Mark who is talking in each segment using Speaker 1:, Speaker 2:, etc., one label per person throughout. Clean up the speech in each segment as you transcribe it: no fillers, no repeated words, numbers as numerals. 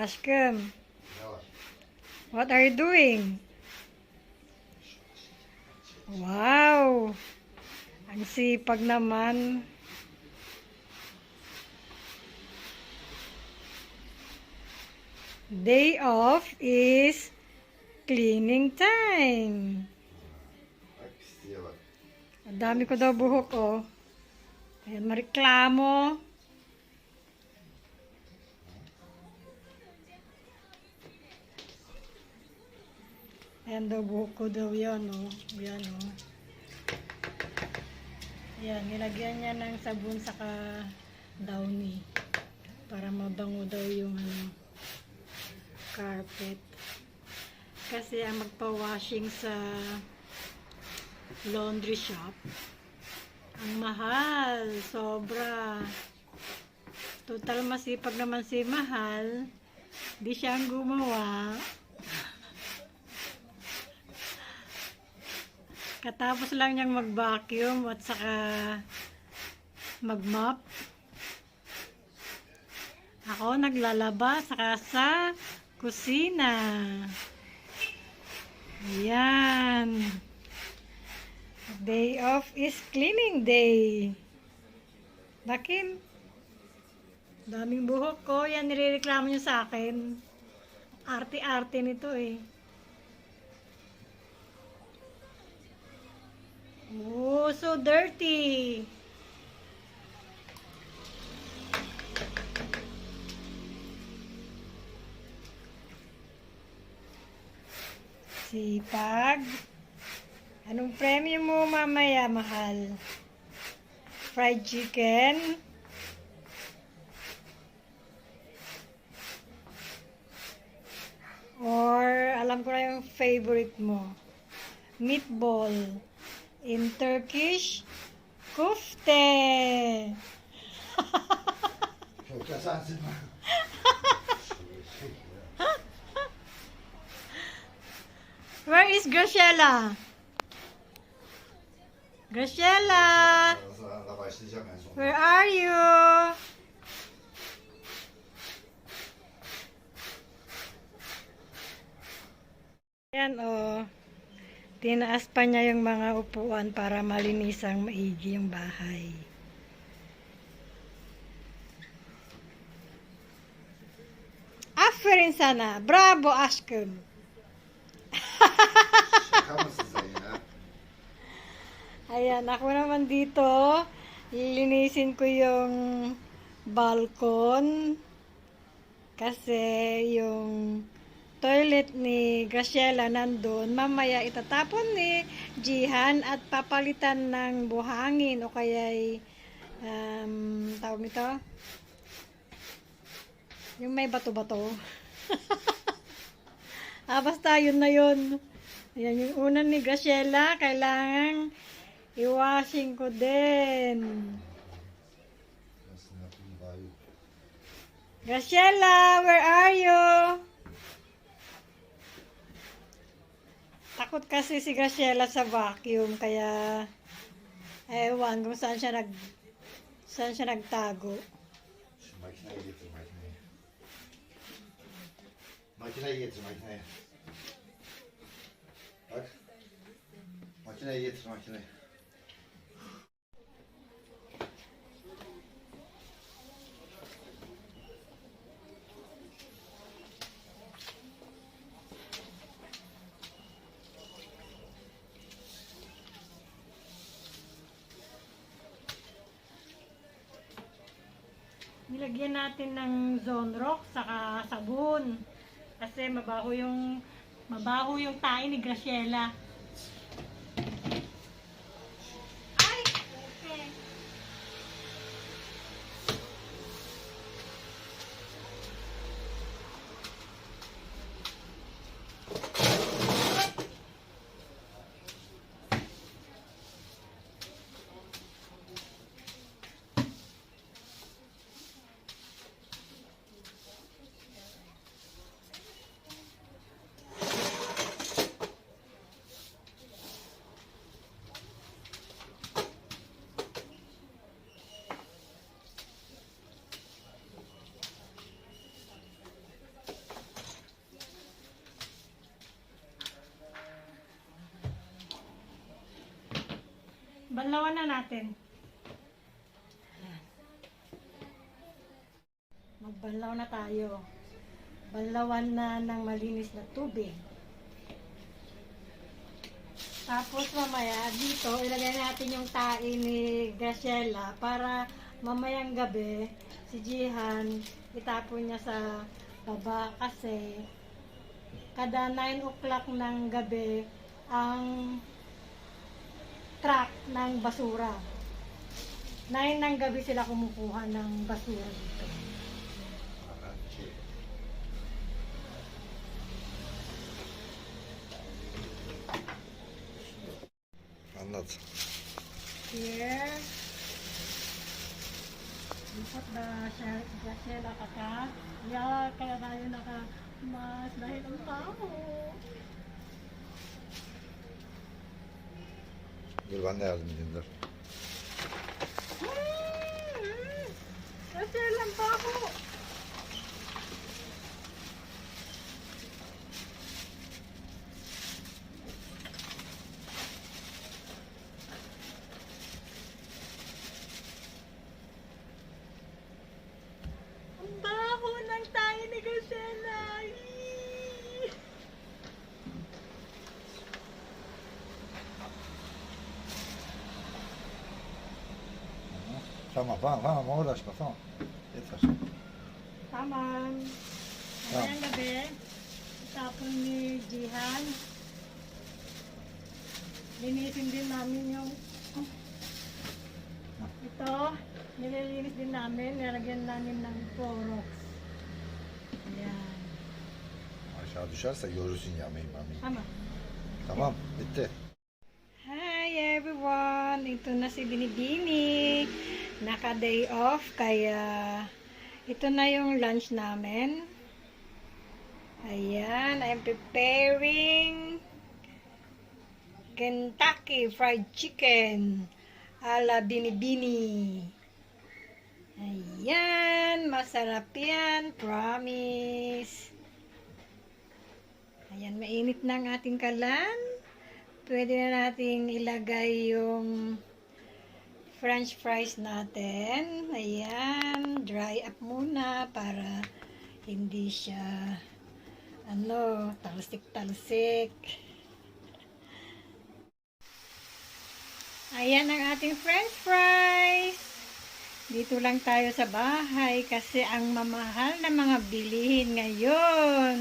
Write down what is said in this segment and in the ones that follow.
Speaker 1: Ashkum, what are you doing? Wow! Ang sipag naman. Day off is cleaning time. Ang dami ko daw buhok, oh. Ayan, mareklamo. Ayan daw, buhok ko daw yan, oh. Ayan, oh. Ayan, nilagyan niya ng sabon saka downy para mabango daw yung carpet. Kasi ang magpa-washing sa laundry shop, ang mahal, sobra. Total masipag naman si Mahal, di siya ang gumawa. Katapos lang niyang mag-vacuum at saka mag-mop. Ako naglalaba saka sa kusina. Ayan. Day off is cleaning day. Bakit? Daming buhok ko. Yan, nirereklamo niyo sa akin. Arte-arte nito eh. Oh, so dirty. Sipag. Anong premyo mo mamaya, Mahal? Fried chicken? Or, alam ko na yung favorite mo. Meatball. In Turkish, kufte. Where is Graciela? Graciela! Where are you? Ayan, oh. Tinaas pa niya yung mga upuan para malinisang maigi yung bahay. Aferin sana. Bravo, Ashkum. Ayan, ako naman dito. Lilinisin ko yung balkon. Kasi yung toilet ni Graciela nandun. Mamaya itatapon ni Jihan at papalitan ng buhangin o kaya'y tawag nito? Yung may bato-bato. Basta yun na yun. Ayan, yung una ni Graciela, kailangan i-washing ko din. Graciela, where are you? Takot kasi si Graciela sa vacuum, kaya ewan kung saan siya nagtago.
Speaker 2: Makineyi getir makineyi. Bak. Makineyi getir makineyi.
Speaker 1: Nilagyan natin ng Zonrox saka sabon. Kasi mabaho yung tae ni Graciela. Ay! Okay. Banlawan na natin. Ayan. Magbanlaw na tayo. Banlawan na ng malinis na tubig. Tapos mamaya dito ilagay natin yung tae ni Graciela para mamayang gabi si Jihan itapon niya sa baba kasi kada 9 o'clock ng gabi ang truck ng basura. 9 ng gabi sila kumukuha ng basura dito.
Speaker 2: Anlat.
Speaker 1: Here, we put the Graciela kaka. Yeah, kaya tayo naka-mas dahil ang tao.
Speaker 2: Dur ben de yardım edeyim dur.
Speaker 1: Graciela, ang tao. Ang baho ng tayo ni Graciela. Eee!
Speaker 2: Tamam tamam uğraşma tamam. Yeter.
Speaker 1: Tamam. Mamayang gabi, itapon ni Jihan. Linisin din namin yung ito. Nililinis din namin. Nilagyan namin ng Clorox. Ayan.
Speaker 2: Aşağı düşerse görürsün yamayı mamayı.
Speaker 1: Tama.
Speaker 2: Tamam bitti.
Speaker 1: Hi everyone! Ito na si Binibini. Naka-day off, kaya ito na yung lunch namin. Ayan, I'm preparing Kentucky Fried Chicken ala Binibini. Ayan, masarap yan, promise. Ayan, mainit na ang ating kalan. Pwede na natin ilagay yung French fries natin. Ayan, dry up muna para hindi siya talsik-talsik. Ayan ang ating French fries. Dito lang tayo sa bahay kasi ang mamahal na mga bilihin ngayon.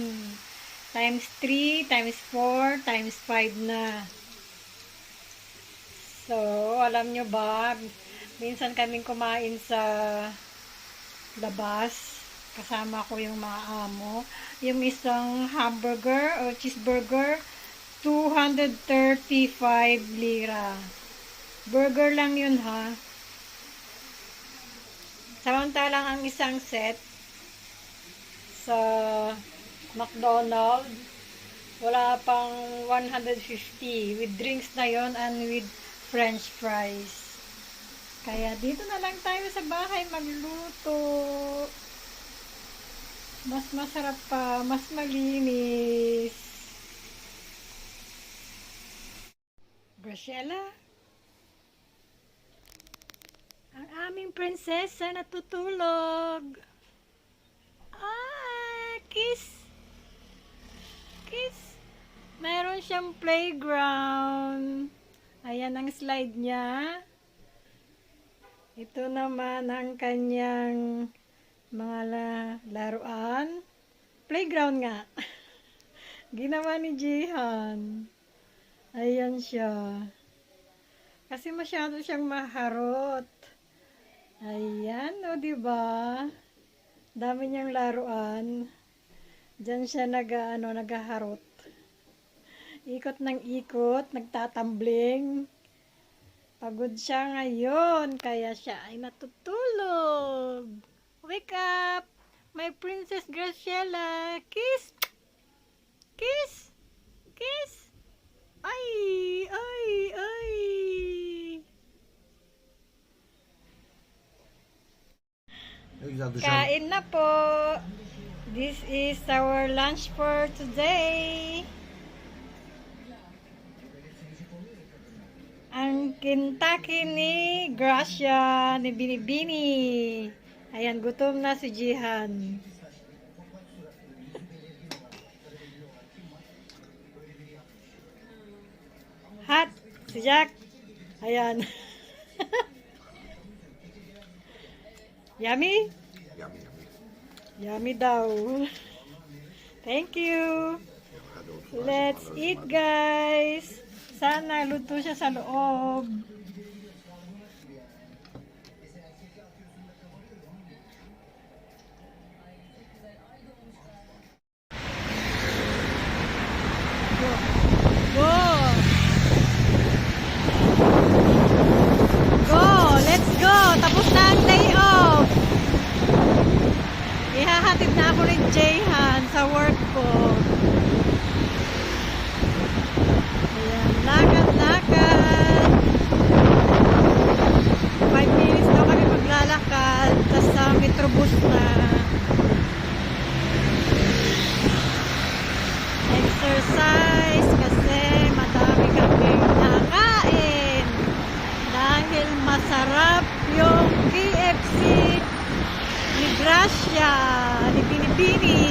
Speaker 1: Times 3, times 4, times 5 na. So, alam nyo ba, minsan kaming kumain sa labas, kasama ko yung mga amo. Yung isang hamburger o cheeseburger, 235 lira. Burger lang yun ha. Samantalang ang isang set sa McDonald's, wala pang 150 with drinks na yon and with French fries. Kaya dito na lang tayo sa bahay magluto. Mas masarap pa, mas malinis. Graciela, ang aming prinsesa natutulog. Kiss. Kiss. Mayroon siyang playground. Ayan ang slide niya. Ito naman ang kanyang mga laruan. Playground nga. Ginawa ni Jihan. Ayan siya. Kasi masyado siyang maharot. Ayan, o diba? Dami niyang laruan. Diyan siya nagaharot. Ikot ng ikot, nagtatambling. Pagod siya ngayon, kaya siya ay natutulog. Wake up! My Princess Graciela! Kiss! Kiss! Kiss! Ay! Ay! Ay!
Speaker 2: Ne güzel dışarı.
Speaker 1: Kain na po! This is our lunch for today. Ang Kentucky ni Gracia, ni Binibini. Ayan, gutom na si Jihan. Hot, si Jack. Ayan. Yummy?
Speaker 2: Yummy, yummy.
Speaker 1: Yummy daw. Thank you. Let's eat, guys. Sana luto siya sa loob. Go. Go. Go. Let's go. Tapos na ang day off. Ihahatid na ako ni Jayhan sa work ko. Ayan, lakad-lakad. 5 minutes daw kami maglalakad. Tapos sa Metrobus na. Exercise kasi madami kami nakain. Dahil masarap yung KFC ni Gracia, ni Binibini.